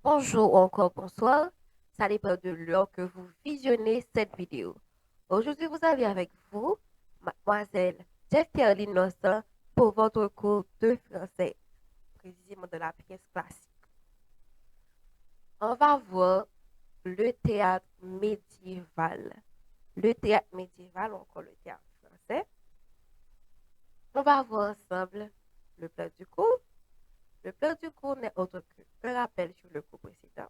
Bonjour ou encore bonsoir, ça dépend de l'heure que vous visionnez cette vidéo. Aujourd'hui, vous avez avec vous mademoiselle Jefferly Innocent pour votre cours de français, précisément de la pièce classique. On va voir le théâtre médiéval. Le théâtre médiéval ou encore le théâtre français. On va voir ensemble le plan du cours. Le plan du cours n'est autre qu'un rappel sur le cours précédent,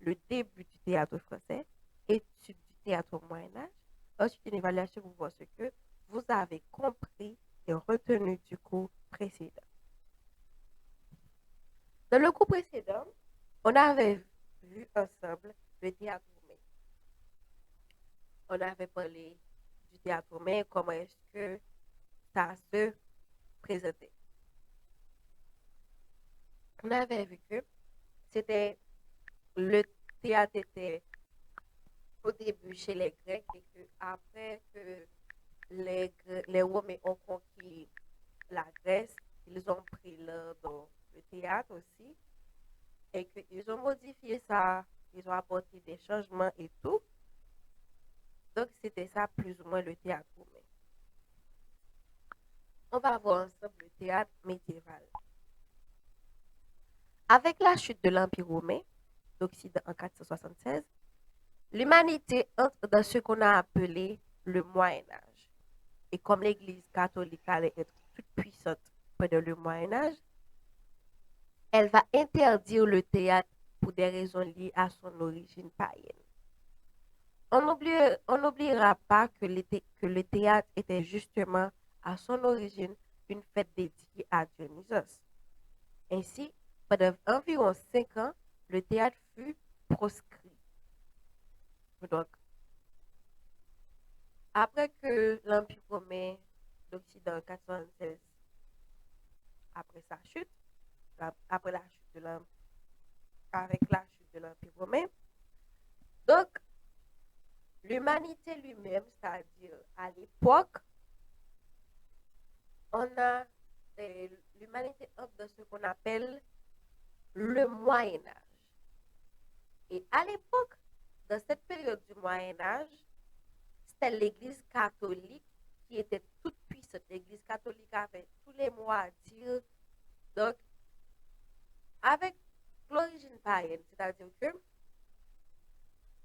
le début du théâtre français, étude du théâtre au Moyen-Âge, ensuite une évaluation pour voir ce que vous avez compris et retenu du cours précédent. Dans le cours précédent, on avait vu ensemble le théâtre romain. On avait parlé du théâtre romain, comment est-ce que ça se présentait. On avait vu que c'était le théâtre était au début chez les Grecs et que après que les Romains ont conquis la Grèce, ils ont pris dans le théâtre aussi et qu'ils ont modifié ça, ils ont apporté des changements et tout. Donc c'était ça plus ou moins le théâtre romain. On va voir ensemble le théâtre médiéval. Avec la chute de l'Empire romain d'Occident en 476, l'humanité entre dans ce qu'on a appelé le Moyen Âge. Et comme l'Église catholique allait être toute puissante pendant le Moyen Âge, elle va interdire le théâtre pour des raisons liées à son origine païenne. On n'oubliera pas que le théâtre était justement à son origine une fête dédiée à Dionysos. Ainsi, pendant environ 5 ans, le théâtre fut proscrit. Donc, après que l'Empire romain d'Occident en 416, après sa chute, après la chute de l'Empire, avec la chute de l'Empire romain, donc l'humanité lui-même, c'est-à-dire à l'époque, on a l'humanité entre dans ce qu'on appelle le Moyen Âge. Et à l'époque, dans cette période du Moyen Âge, c'était l'Église catholique qui était toute puissante. L'Église catholique avait tous les mots à dire. Donc, avec l'origine païenne, c'est-à-dire que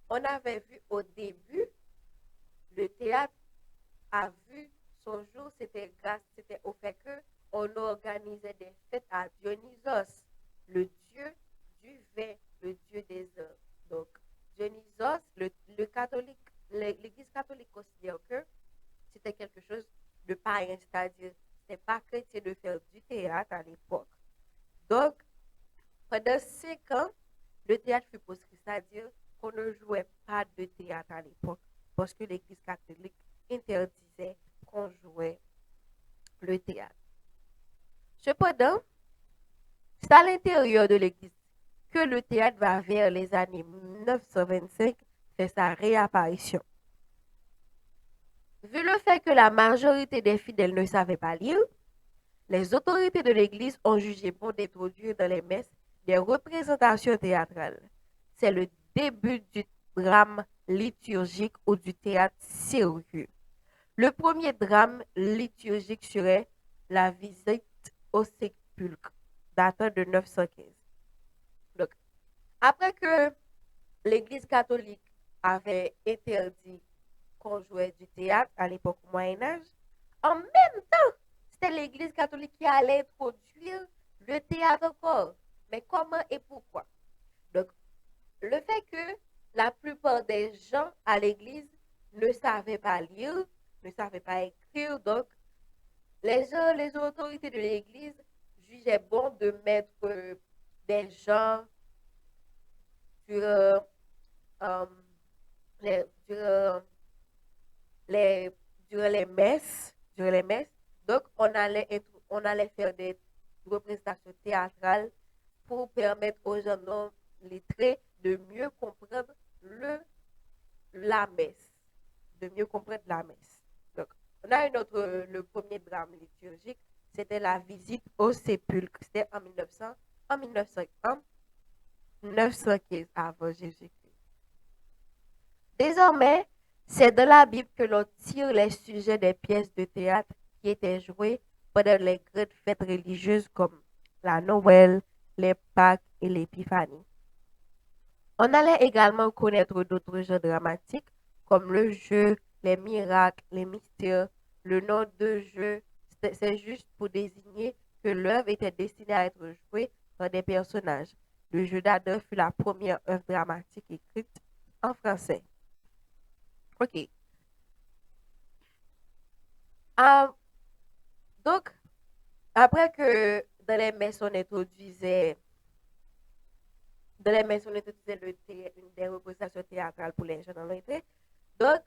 on avait vu au début, le théâtre a vu son jour, c'était au fait que on organisait des fêtes à Dionysos, le dieu du vin, le dieu des hommes. Donc, Dionysos, le catholique, l'Église catholique considère que c'était quelque chose de païen, c'est-à-dire c'était pas chrétien de faire du théâtre à l'époque. Donc, pendant 5 ans, le théâtre fut proscrit, c'est-à-dire qu'on ne jouait pas de théâtre à l'époque parce que l'Église catholique interdisait qu'on jouait le théâtre. Cependant, c'est à l'intérieur de l'Église que le théâtre va vers les années 1925 faire sa réapparition. Vu le fait que la majorité des fidèles ne savaient pas lire, les autorités de l'Église ont jugé bon d'introduire dans les messes des représentations théâtrales. C'est le début du drame liturgique ou du théâtre sérieux. Le premier drame liturgique serait la visite au sépulcre, datant de 915. Donc, après que l'Église catholique avait interdit qu'on jouait du théâtre à l'époque au Moyen Âge, en même temps, c'était l'Église catholique qui allait introduire le théâtre encore. Mais comment et pourquoi? Donc, le fait que la plupart des gens à l'Église ne savaient pas lire, ne savaient pas écrire, donc les autorités de l'Église jugeaient bon de mettre des gens sur, euh, durant les, durant les messes. Donc, on allait faire des représentations théâtrales pour permettre aux gens non lettrés de mieux comprendre la messe, de mieux comprendre la messe. Donc, on a le premier drame liturgique, c'était la visite au sépulcre. C'était en 1901. 915 avant Jésus-Christ. Désormais, c'est dans la Bible que l'on tire les sujets des pièces de théâtre qui étaient jouées pendant les grandes fêtes religieuses comme la Noël, les Pâques et l'Épiphanie. On allait également connaître d'autres jeux dramatiques comme le jeu, les miracles, les mystères. Le nom de jeu, c'est juste pour désigner que l'œuvre était destinée à être jouée par des personnages. Le jeu d'Adam fut la première œuvre dramatique écrite en français. OK. Ah, donc, après que dans les messes, on introduisait, des représentations théâtrales pour les gens dans l'entrée, donc,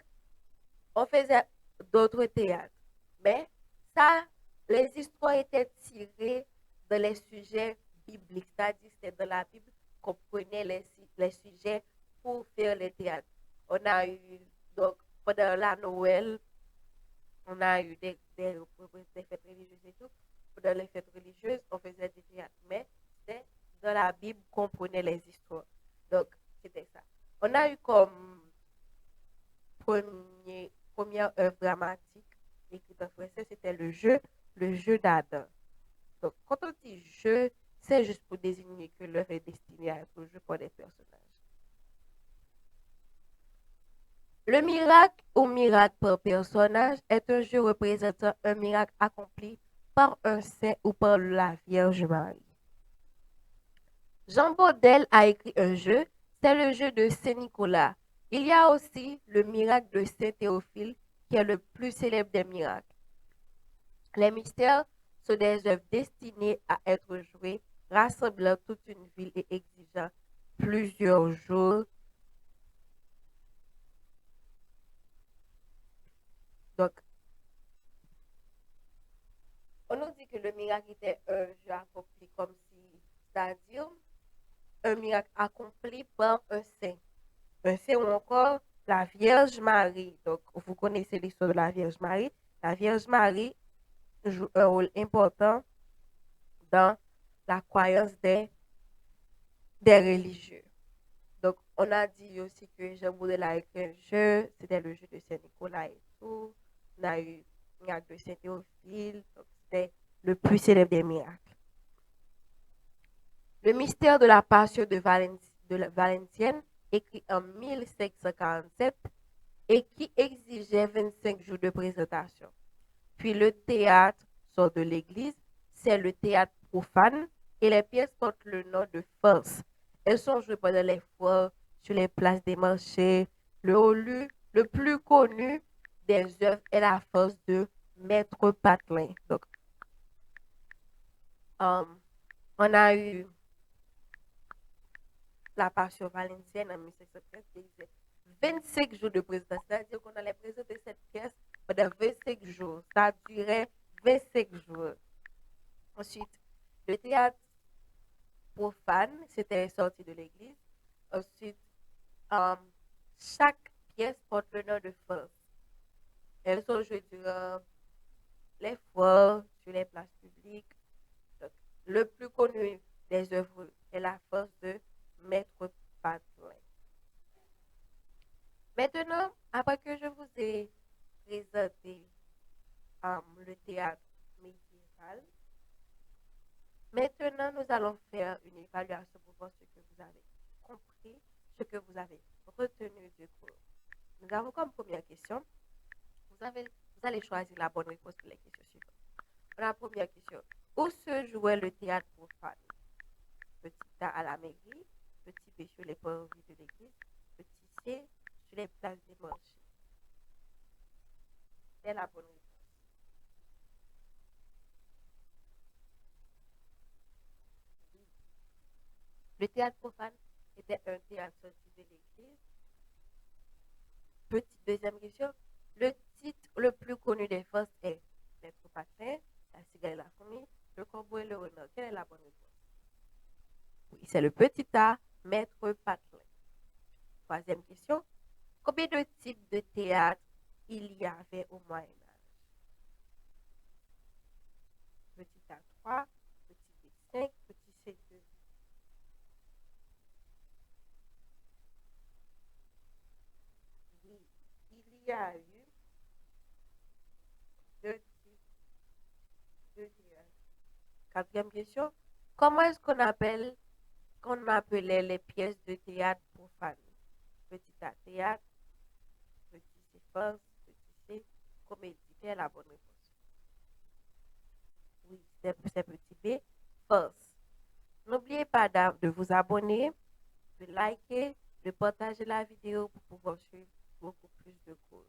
on faisait d'autres théâtres. Mais ça, les histoires étaient tirées dans les sujets bibliques, c'est-à-dire c'était dans la Bible qu'on prenait les sujets pour faire les théâtres. On a eu, donc, pendant la Noël, on a eu des fêtes religieuses et tout. Pendant les fêtes religieuses, on faisait des théâtres. Mais c'était dans la Bible qu'on prenait les histoires. Donc, c'était ça. On a eu comme première œuvre dramatique écrite en français, c'était le jeu d'Adam. Donc, quand on dit jeu, c'est juste pour désigner que l'œuvre est destinée à être jouée par des personnages. Le miracle ou miracle par personnage est un jeu représentant un miracle accompli par un saint ou par la Vierge Marie. Jean Baudel a écrit un jeu, c'est le jeu de Saint-Nicolas. Il y a aussi le miracle de Saint-Théophile, qui est le plus célèbre des miracles. Les mystères sont des œuvres destinées à être jouées, rassemblant toute une ville et exigeant plusieurs jours. Donc, on nous dit que le miracle était un jeu accompli comme si, c'est-à-dire un miracle accompli par un saint ou encore la Vierge Marie. Donc, vous connaissez l'histoire de la Vierge Marie. La Vierge Marie joue un rôle important dans la croyance des religieux. Donc, on a dit aussi que Jean Baudel a écrit un jeu, c'était le jeu de Saint-Nicolas et tout. On a eu le miracle de Saint-Théophile, donc c'était le plus célèbre des miracles. Le mystère de la passion de la Valentienne, écrit en 1547 et qui exigeait 25 jours de présentation. Puis le théâtre sort de l'église, c'est le théâtre profane et les pièces portent le nom de farce. Elles sont jouées pendant les foires, sur les places des marchés. Le plus connu des œuvres est la farce de Maître Patelin. Donc, on a eu la Passion Valentienne en 1713 qui disait 25 jours de présentation. C'est-à-dire qu'on allait présenter cette pièce pendant 25 jours. Ça durait 25 jours. Ensuite, le théâtre profane, c'était sorti de l'église. Ensuite, euh, chaque pièce porte le nom de farce. Elles sont jouées durant les foires, sur les places publiques. Donc, le plus connu des œuvres est la farce de Maître Patelin. Maintenant, après que je vous ai présenté le théâtre médiéval, maintenant nous allons faire une évaluation pour voir ce que vous avez compris, ce que vous avez retenu du cours. Nous avons comme première question, vous allez choisir la bonne réponse pour les questions suivantes. La première question, où se jouait le théâtre profane? Petit A à la mairie, petit B sur les parvis de l'église, petit C sur les places des marchés. C'est la bonne réponse. Le théâtre profane était un théâtre sorti de l'église. Petite deuxième question. Le titre le plus connu des forces est Maître Patin, la cigale et la fourmi, le corbeau et le renard. Quelle est la bonne réponse? Oui, c'est le petit A, Maître Patin. Troisième question. Combien de types de théâtre il y avait au Moyen Âge? Petit A 3, petit B 5, petit C 2. a eu deux types de théâtre. Quatrième question. Comment est-ce qu'on appelait les pièces de théâtre profanes? Petit A, théâtre. Petit C, farce. Petit C, comédie. Quelle est la bonne réponse? Oui, c'est petit B, farce. N'oubliez pas de vous abonner, de liker, de partager la vidéo pour pouvoir suivre beaucoup plus de cours.